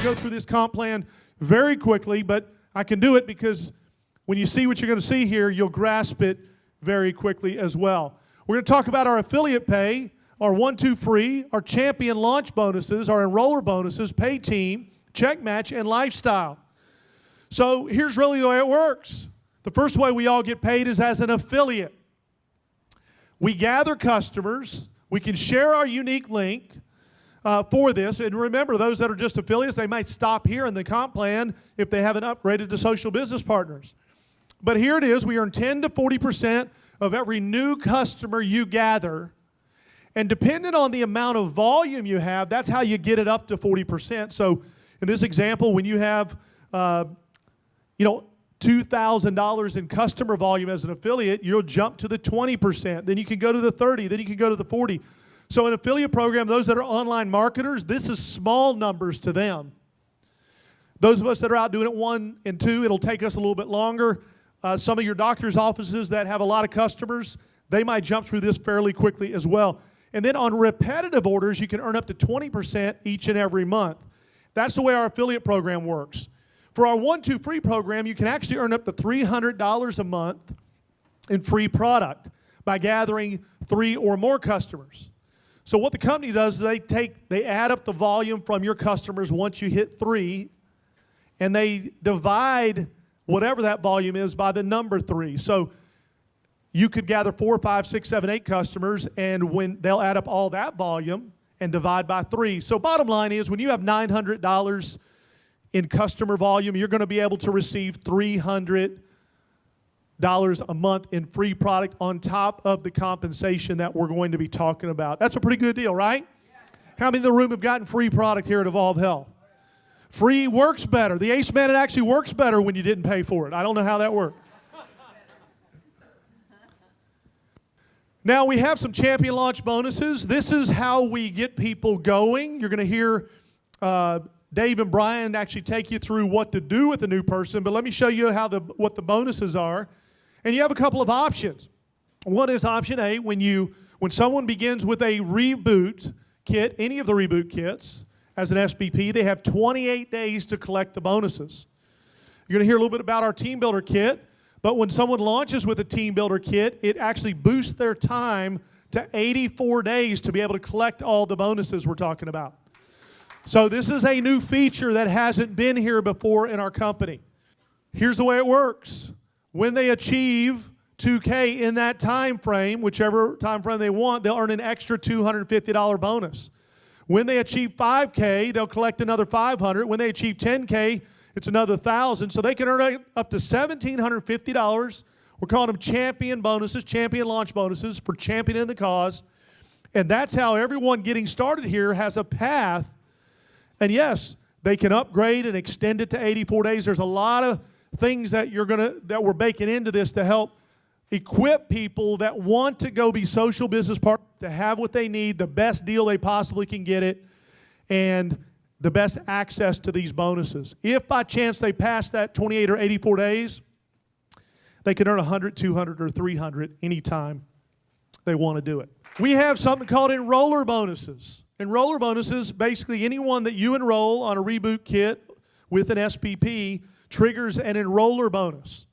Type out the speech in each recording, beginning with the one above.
go through this comp plan very quickly, but I can do it because when you see what you're going to see here, you'll grasp it very quickly as well. We're going to talk about our affiliate pay, our 1-2 free, our champion launch bonuses, our enroller bonuses, pay team, check match, and lifestyle. So here's really the way it works. The first way we all get paid is as an affiliate. We gather customers. We can share our unique link for this. And remember, those that are just affiliates, they might stop here in the comp plan if they haven't upgraded to social business partners. But here it is. We earn 10 to 40% of every new customer you gather. And depending on the amount of volume you have, that's how you get it up to 40%. So in this example, when you have, $2,000 in customer volume as an affiliate, you'll jump to the 20%. Then you can go to the 30. Then you can go to the 40. So an affiliate program, those that are online marketers, this is small numbers to them. Those of us that are out doing it 1 and 2, it'll take us a little bit longer. Some of your doctor's offices that have a lot of customers, they might jump through this fairly quickly as well. And then on repetitive orders, you can earn up to 20% each and every month. That's the way our affiliate program works. For our 1-2 free program, you can actually earn up to $300 a month in free product by gathering 3 or more customers. So what the company does is they add up the volume from your customers once you hit 3, and they divide whatever that volume is by the number 3. So you could gather 4, 5, 6, 7, 8 customers, and when they'll add up all that volume and divide by 3. So bottom line is, when you have $900 in customer volume, you're going to be able to receive $300 a month in free product on top of the compensation that we're going to be talking about. That's a pretty good deal, right? Yeah. How many in the room have gotten free product here at Evolve Health? Free works better. The Acemannan actually works better when you didn't pay for it. I don't know how that worked. Now we have some champion launch bonuses. This is how we get people going. You're going to hear Dave and Brian actually take you through what to do with a new person, but let me show you what the bonuses are. And you have a couple of options. One is option A, when someone begins with a reboot kit, any of the reboot kits, as an SBP, they have 28 days to collect the bonuses. You're going to hear a little bit about our Team Builder kit, but when someone launches with a Team Builder kit, it actually boosts their time to 84 days to be able to collect all the bonuses we're talking about. So this is a new feature that hasn't been here before in our company. Here's the way it works. When they achieve 2K in that time frame, whichever time frame they want, they'll earn an extra $250 bonus. When they achieve 5K, they'll collect another $500. When they achieve 10K, it's another $1,000. So they can earn up to $1,750. We're calling them champion bonuses, champion launch bonuses for championing the cause. And that's how everyone getting started here has a path. And yes, they can upgrade and extend it to 84 days. There's a lot of things that we're baking into this to help equip people that want to go be social business partners, to have what they need, the best deal they possibly can get it, and the best access to these bonuses. If by chance they pass that 28 or 84 days, they can earn 100, 200, or 300 anytime they want to do it. We have something called enroller bonuses. Enroller bonuses, basically anyone that you enroll on a reboot kit with an SPP triggers an enroller bonus.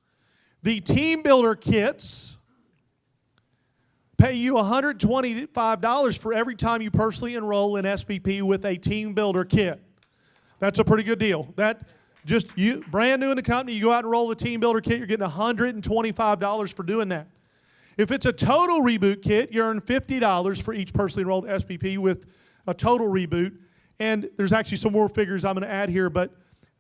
The Team Builder kits pay you $125 for every time you personally enroll in SPP with a Team Builder kit. That's a pretty good deal. That just you, brand new in the company, you go out and enroll the Team Builder kit, you're getting $125 for doing that. If it's a total reboot kit, you earn $50 for each personally enrolled SPP with a total reboot. And there's actually some more figures I'm going to add here, but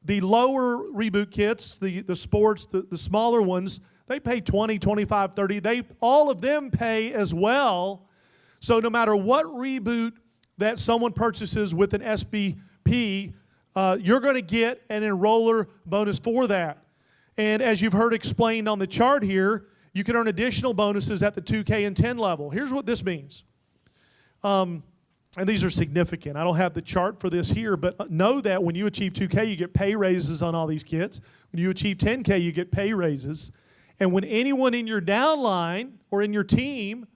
the lower reboot kits, the sports, the smaller ones, they pay $20, $25, $30. All of them pay as well. So no matter what reboot that someone purchases with an SBP, you're going to get an enroller bonus for that. And as you've heard explained on the chart here, you can earn additional bonuses at the 2K and 10 level. Here's what this means. And these are significant. I don't have the chart for this here, but know that when you achieve 2K, you get pay raises on all these kits. When you achieve 10K, you get pay raises. And when anyone in your downline or in your team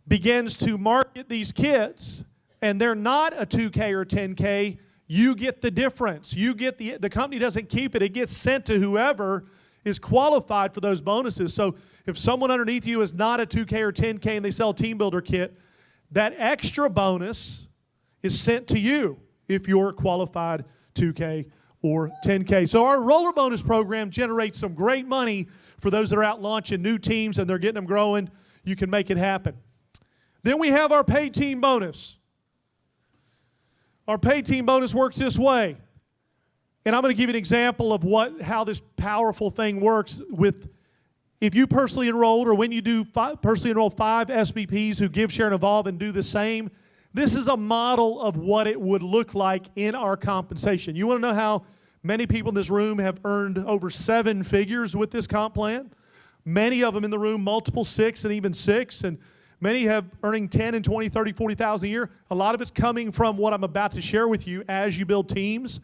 begins to market these kits, and they're not a 2K or 10K, You get the difference. You get the company doesn't keep it. It gets sent to whoever is qualified for those bonuses. So if someone underneath you is not a 2K or 10K and they sell a team builder kit, that extra bonus is sent to you if you're qualified 2K or 10K. So our roller bonus program generates some great money for those that are out launching new teams and they're getting them growing. You can make it happen. Then we have our paid team bonus. Our paid team bonus works this way. And I'm going to give you an example of how this powerful thing works with if you personally enrolled or when you do personally enroll 5 SBPs who give, share, and evolve and do the same. This is a model of what it would look like in our compensation. You want to know how many people in this room have earned over 7 figures with this comp plan? Many of them in the room, multiple 6 and even 6, and many have earning 10 and 20, 30, 40,000 a year. A lot of it's coming from what I'm about to share with you as you build teams.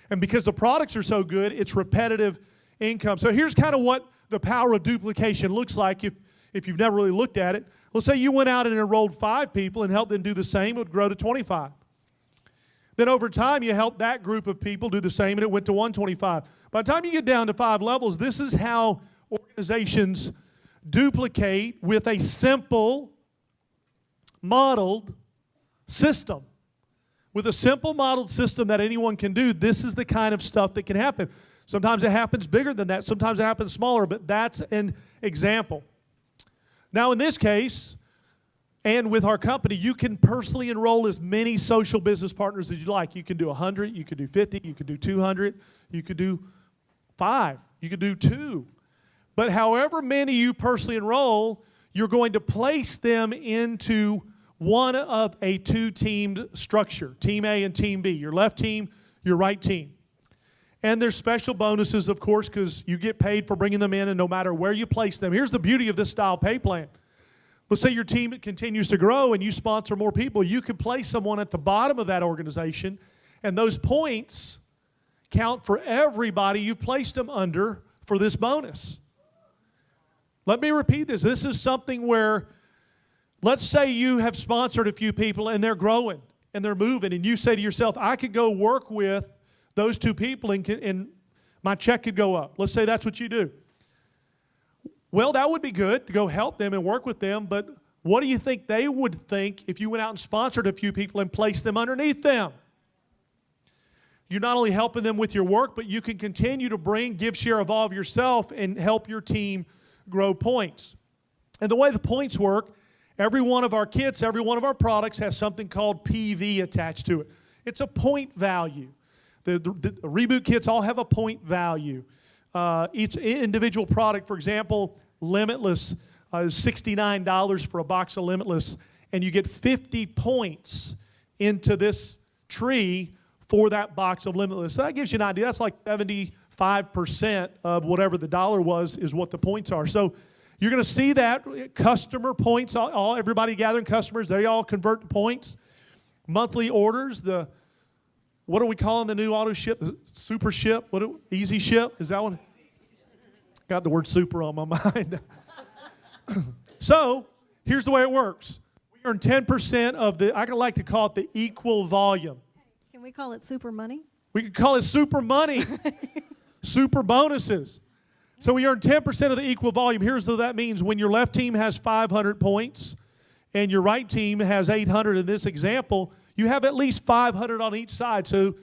And because the products are so good, it's repetitive income. So here's kind of what the power of duplication looks like if you've never really looked at it. Let's say you went out and enrolled 5 people and helped them do the same, it would grow to 25. Then over time, you help that group of people do the same, and it went to 125. By the time you get down to 5 levels, this is how organizations duplicate with a simple, modeled system. With a simple modeled system that anyone can do, this is the kind of stuff that can happen. Sometimes it happens bigger than that. Sometimes it happens smaller, but that's an example. Now, in this case, and with our company, you can personally enroll as many social business partners as you like. You can do 100, you can do 50, you can do 200, you could do 5, you could do 2. But however many you personally enroll, you're going to place them into one of a 2-teamed structure, Team A and Team B, your left team, your right team. And there's special bonuses, of course, because you get paid for bringing them in, and no matter where you place them. Here's the beauty of this style pay plan. Let's say your team continues to grow and you sponsor more people. You could place someone at the bottom of that organization, and those points count for everybody you placed them under for this bonus. Let me repeat this. This is something where, let's say you have sponsored a few people and they're growing and they're moving, and you say to yourself, I could go work with those 2 people and my check could go up. Let's say that's what you do. Well, that would be good to go help them and work with them, but what do you think they would think if you went out and sponsored a few people and placed them underneath them? You're not only helping them with your work, but you can continue to bring, give, share, evolve yourself and help your team grow points. And the way the points work, every one of our kits, every one of our products has something called PV attached to it. It's a point value. The reboot kits all have a point value. Each individual product, for example, Limitless is $69 for a box of Limitless, and you get 50 points into this tree for that box of Limitless. So that gives you an idea. That's like 75% of whatever the dollar was is what the points are. So you're going to see that customer points, everybody gathering customers, they all convert to points. Monthly orders, what are we calling the new auto ship? The super ship? Easy ship? Is that one? Got the word super on my mind. So, here's the way it works. We earn 10% of I like to call it the equal volume. Can we call it super money? We could call it super money. Super bonuses. So we earn 10% of the equal volume. Here's what that means. When your left team has 500 points and your right team has 800 in this example, you have at least 500 on each side. So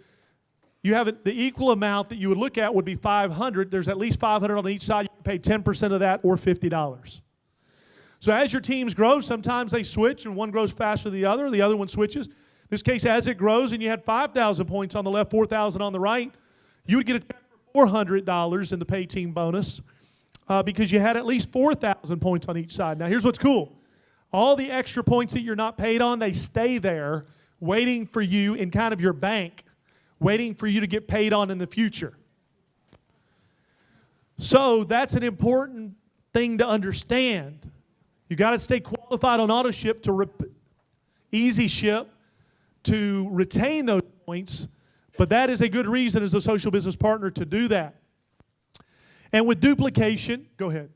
you have the equal amount that you would look at would be 500. There's at least 500 on each side. You can pay 10% of that or $50. So as your teams grow, sometimes they switch and one grows faster than the other one switches. In this case, as it grows and you had 5,000 points on the left, 4,000 on the right, you would get a check for $400 in the pay team bonus because you had at least 4,000 points on each side. Now here's what's cool. All the extra points that you're not paid on, they stay there waiting for you in kind of your bank, waiting for you to get paid on in the future. So that's an important thing to understand. You got to stay qualified on auto ship easy ship to retain those points, but that is a good reason as a social business partner to do that. And with duplication, go ahead.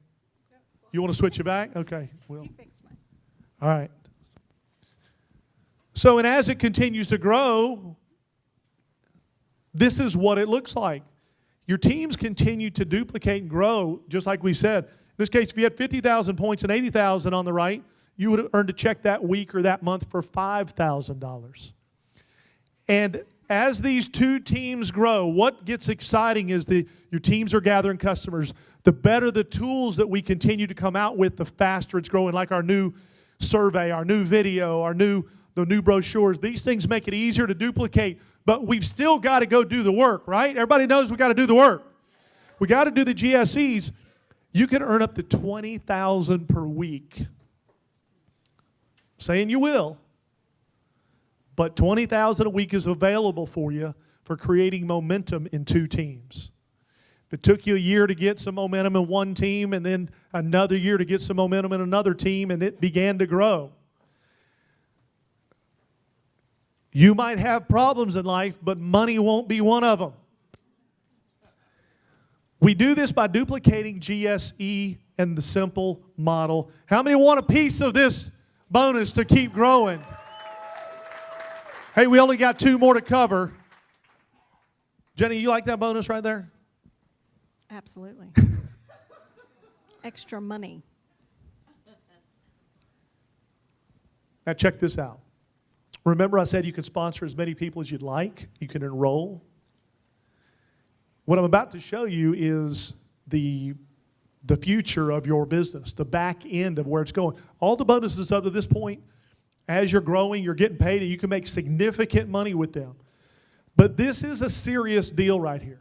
You want to switch it back? Okay. Well, all right. So, and as it continues to grow, this is what it looks like. Your teams continue to duplicate and grow, just like we said. In this case, if you had 50,000 points and 80,000 on the right, you would have earned a check that week or that month for $5,000. And as these two teams grow, what gets exciting is your teams are gathering customers. The better the tools that we continue to come out with, the faster it's growing, like our new survey, our new video, the new brochures. These things make it easier to duplicate, but we've still got to go do the work, right? Everybody knows we got to do the work. We got to do the GSEs. You can earn up to $20,000 per week. Saying you will, but $20,000 a week is available for you for creating momentum in two teams. If it took you a year to get some momentum in one team and then another year to get some momentum in another team and it began to grow, you might have problems in life, but money won't be one of them. We do this by duplicating GSE and the simple model. How many want a piece of this bonus to keep growing? Hey, we only got 2 more to cover. Jenny, you like that bonus right there? Absolutely. Extra money. Now check this out. Remember I said you can sponsor as many people as you'd like. You can enroll. What I'm about to show you is the future of your business, the back end of where it's going. All the bonuses up to this point, as you're growing, you're getting paid, and you can make significant money with them. But this is a serious deal right here.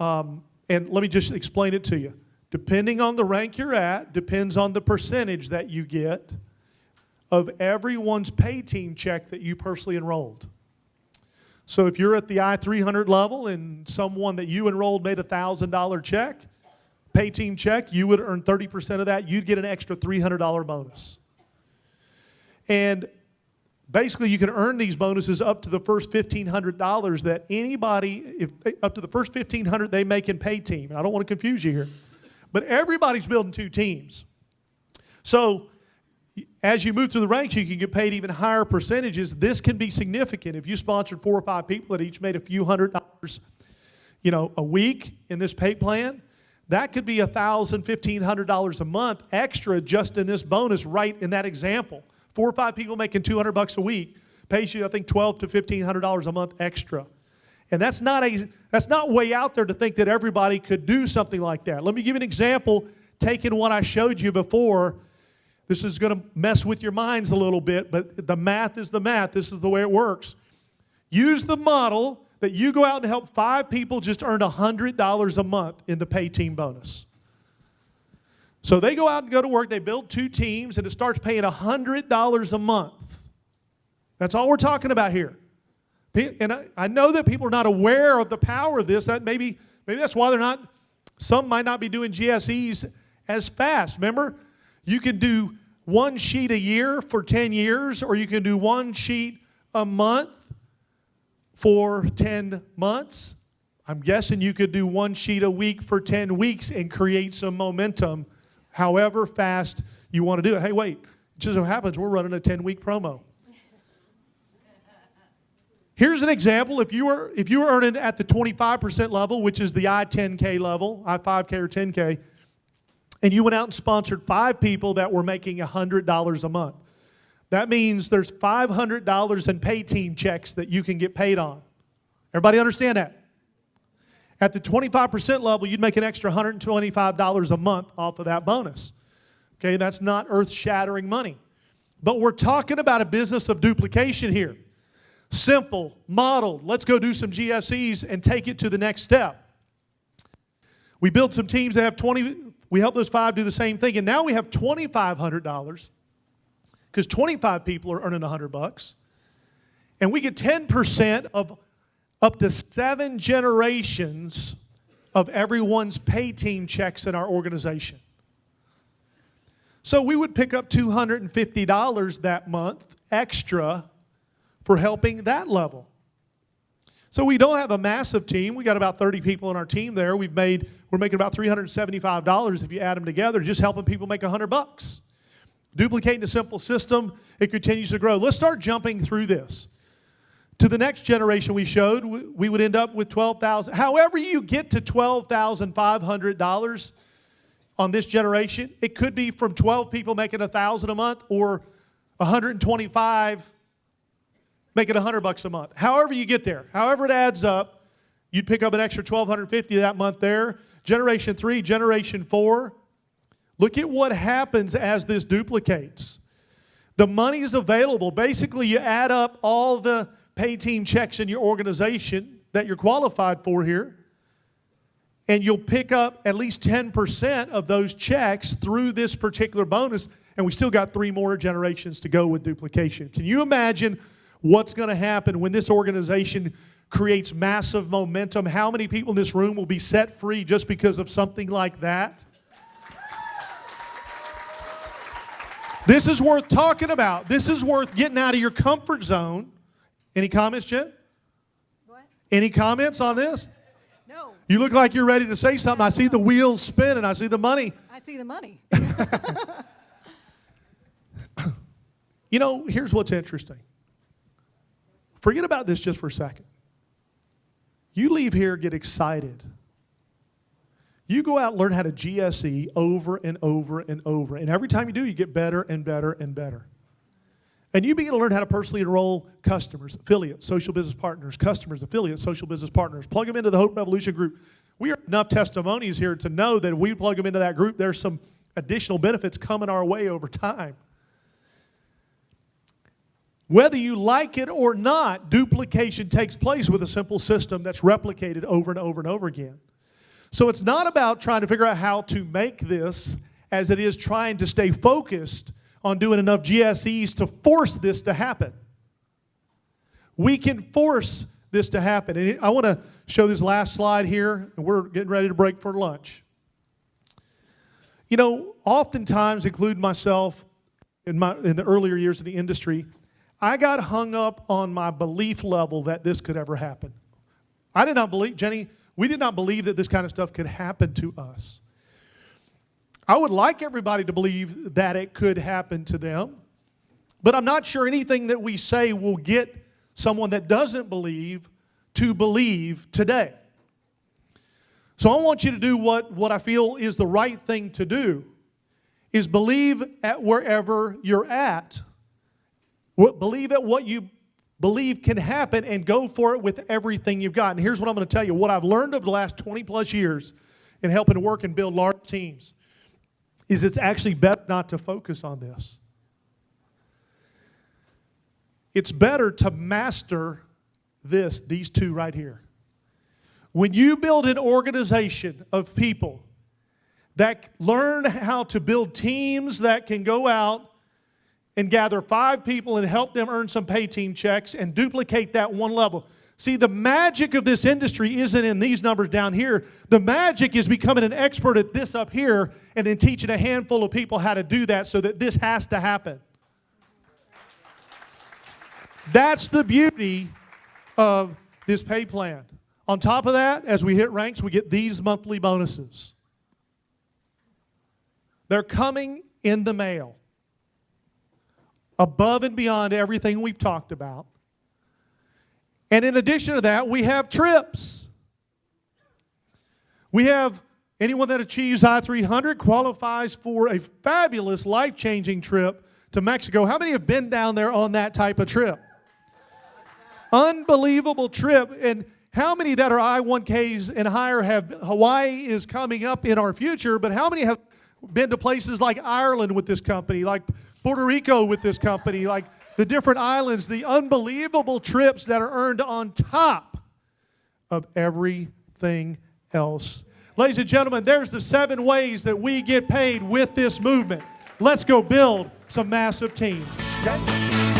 And let me just explain it to you. Depending on the rank you're at, depends on the percentage that you get of everyone's pay team check that you personally enrolled. So if you're at the I-300 level and someone that you enrolled made a $1,000 check, pay team check, you would earn 30% of that. You'd get an extra $300 bonus. And basically you can earn these bonuses up to the first $1,500 that anybody, up to the first $1,500 they make in pay team. And I don't want to confuse you here, but everybody's building 2 teams. So as you move through the ranks, you can get paid even higher percentages. This can be significant. If you sponsored 4 or 5 people that each made a few $100s, a week in this pay plan, that could be $1,000, $1,500 a month extra just in this bonus right in that example. 4 or 5 people making $200 a week pays you, I think, $1,200 to $1,500 a month extra. And that's not way out there to think that everybody could do something like that. Let me give you an example, taking what I showed you before. This is going to mess with your minds a little bit, but the math is the math. This is the way it works. Use the model that you go out and help 5 people just earn $100 a month in the pay team bonus. So they go out and go to work, they build 2 teams, and it starts paying $100 a month. That's all we're talking about here. And I know that people are not aware of the power of this. That maybe that's why some might not be doing GSEs as fast. Remember, you can do 1 sheet a year for 10 years, or you can do 1 sheet a month for 10 months. I'm guessing you could do 1 sheet a week for 10 weeks and create some momentum however fast you want to do it. Hey, wait, it just so happens we're running a 10-week promo. Here's an example. If you were earning at the 25% level, which is the I-10K level, I-5K or 10K, and you went out and sponsored 5 people that were making $100 a month, that means there's $500 in pay team checks that you can get paid on. Everybody understand that? At the 25% level, you'd make an extra $125 a month off of that bonus. Okay, that's not earth-shattering money. But we're talking about a business of duplication here. Simple, modeled. Let's go do some GSEs and take it to the next step. We build some teams that have 20, we help those 5 do the same thing, and now we have $2,500 because 25 people are earning $100, and we get 10% of up to 7 generations of everyone's pay team checks in our organization. So we would pick up $250 that month extra for helping that level. So we don't have a massive team. We got about 30 people on our team there. We're making about $375 if you add them together, just helping people make $100. Duplicating a simple system, it continues to grow. Let's start jumping through this. to the next generation we showed, we would end up with $12,000. However you get to $12,500 on this generation, it could be from 12 people making $1,000 a month or 125 making $100 a month. However you get there, however it adds up, you'd pick up an extra $1,250 that month there. Generation 3, Generation 4. Look at what happens as this duplicates. The money is available. Basically, you add up all the pay team checks in your organization that you're qualified for here, and you'll pick up at least 10% of those checks through this particular bonus, and we still got 3 more generations to go with duplication. Can you imagine what's going to happen when this organization creates massive momentum? How many people in this room will be set free just because of something like that? This is worth talking about. This is worth getting out of your comfort zone. Any comments, Jen? What? Any comments on this? No. You look like you're ready to say something. I see the wheels spinning. I see the money. I see the money. You know, here's what's interesting. Forget about this just for a second. You leave here, get excited. You go out and learn how to GSE over and over and over. And every time you do, you get better and better and better. And you begin to learn how to personally enroll customers, affiliates, social business partners, customers, affiliates, social business partners. Plug them into the Hope Revolution group. We have enough testimonies here to know that if we plug them into that group, there's some additional benefits coming our way over time. Whether you like it or not, duplication takes place with a simple system that's replicated over and over and over again. So it's not about trying to figure out how to make this as it is trying to stay focused on doing enough GSEs to force this to happen. We can force this to happen. And I want to show this last slide here, and we're getting ready to break for lunch. You know, oftentimes, including myself in the earlier years of the industry, I got hung up on my belief level that this could ever happen. I did not believe, Jenny, we did not believe that this kind of stuff could happen to us. I would like everybody to believe that it could happen to them, but I'm not sure anything that we say will get someone that doesn't believe to believe today. So I want you to do what I feel is the right thing to do, is believe at wherever you're at. Believe at what you believe can happen and go for it with everything you've got. And here's what I'm going to tell you. What I've learned over the last 20 plus years in helping to work and build large teams is it's actually better not to focus on this. It's better to master these two right here. When you build an organization of people that learn how to build teams that can go out and gather 5 people and help them earn some pay team checks and duplicate that one level. See, the magic of this industry isn't in these numbers down here. The magic is becoming an expert at this up here and then teaching a handful of people how to do that so that this has to happen. That's the beauty of this pay plan. On top of that, as we hit ranks, we get these monthly bonuses. They're coming in the mail. Above and beyond everything we've talked about. And in addition to that, we have trips. We have anyone that achieves I-300 qualifies for a fabulous, life-changing trip to Mexico. How many have been down there on that type of trip? Unbelievable trip. And how many that are I-1Ks and higher have, Hawaii is coming up in our future, but how many have been to places like Ireland with this company, like Puerto Rico with this company, like the different islands, the unbelievable trips that are earned on top of everything else. Ladies and gentlemen, there's the 7 ways that we get paid with this movement. Let's go build some massive teams. Okay.